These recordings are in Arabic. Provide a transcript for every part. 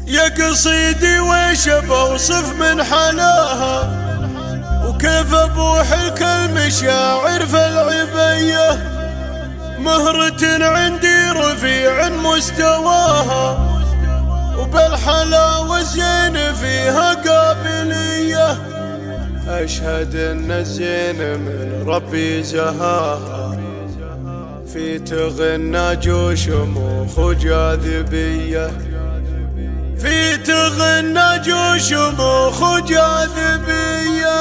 يا قصيدي ويش بوصف من حلاها، وكيف ابوح المشاعر في العبية. مهرة عندي رفيع مستواها، وبالحلاوة الزين فيها قابلية. أشهد أن الزين من ربي زهاها، في تغنى جوش شموخ وجاذبية، في تغنى جوش شموخ وجاذبية.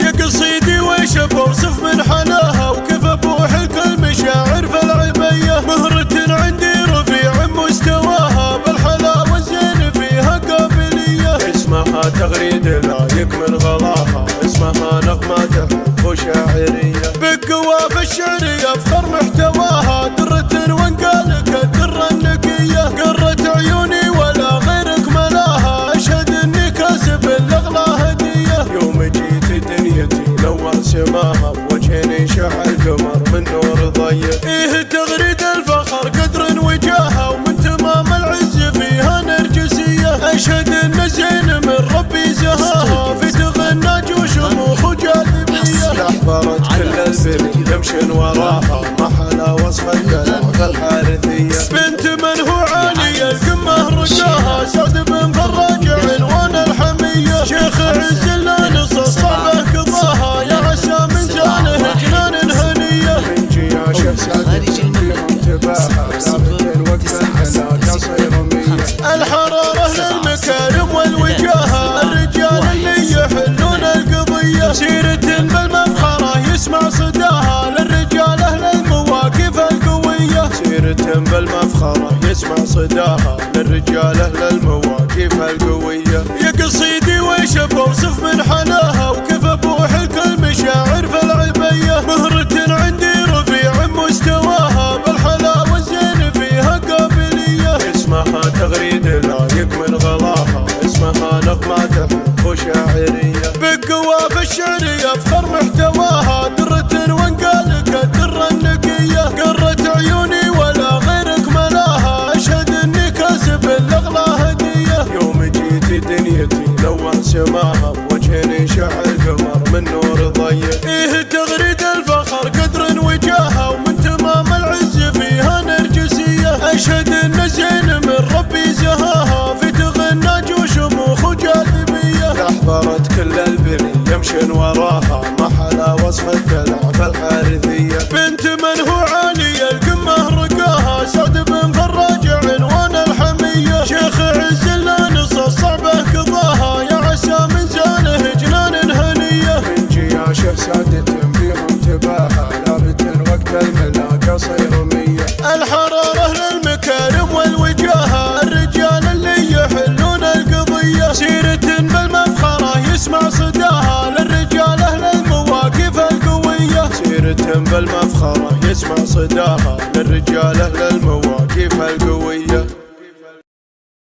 يا قصيدي ويش بوصف من حلاها، وكيف ابوح المشاعر في العبية. مهرة عندي رفيع مستواها، بالحلاوة الزين فيها قابلية. اسمها تغريد لايق من غلاها، اسمها نغمة حب وشاعرية. بقوافي الشعر يفخر محتواها، درة وانقالك الدرة النقية. قرة عيوني ولا غيرك ملاها، اشهد اني كاسب الاغلى هدية. يوم جيت دنيتي نور سماها، بوجهني شع القمر من نور ضيق. ايه تغريد الفخر قدر وجاهها، ومن تمام العز فيها نرجسية. اشهد ان الزين من ربي زهاها، في تغنى جوش شموخ وجاذبية. احضرت كل البني يمشن وراها، ما حلا وصف الدلع في الحارثية. بنت من هو عالي القمة رجاها، سعد بن فراج عنوان الحمية. شيخ عز لا نص صعبه قضاها، يا عسى من زانه جنان هنية. من جياشه سعد فيهم تباها، لابد وقت الحلا قصير مية. الحرارة للمكارم والوجاهة، الرجال اللي يحلون القضية. سيرة بالمفخرة يسمع صداها، للرجال أهل المواقف القوية. سيرة بالمفخرة يسمع صداها، للرجال أهل المواقف القوية. يا قصيدي ويش بوصف من حلاها، وكيف ابوح المشاعر في العبية. مهرة عندي رفيع مستواها، بالحلاوة الزين فيها قابلية. اسمها تغريد لايق من غلاها، اسمها نغمة حب وشاعرية. بقوافي الشعر يفخر محتواها، درة وانقالك الدرة النقية. قرة عيوني ولا غيرك ملاها، اشهد اني كاسب الاغلى هدية. يوم جيت دنيتي نور سماها، بوجهني شع القمر من نور ضيق. ايه تغريد الفخر قدر وجاهها، ومن تمام العز فيها نرجسية. اشهد ان الزين من ربي زهاها، في تغنى جوش شموخ وجاذبية. احضرت كل البني يمشن وراها، ما حلا وصف الدلع في الحارثية. بنت من هو عالي القمة رقاها، سعد بن فراج عنوان الحمية. شيخ عز لا نص صعبه قضاها، يا عسى من زانه جنان هنية. من جياشه سعدة فيهم تباها، لابد وقت الملا قصير مية. الحرارة للمكارم والوجاهة، الرجال اللي يحلون القضية. سيرة بالمفخرة يسمع صداها، للرجال أهل المواقف القوية. سيرة بالمفخرة يسمع صداها، للرجال أهل المواقف القوية.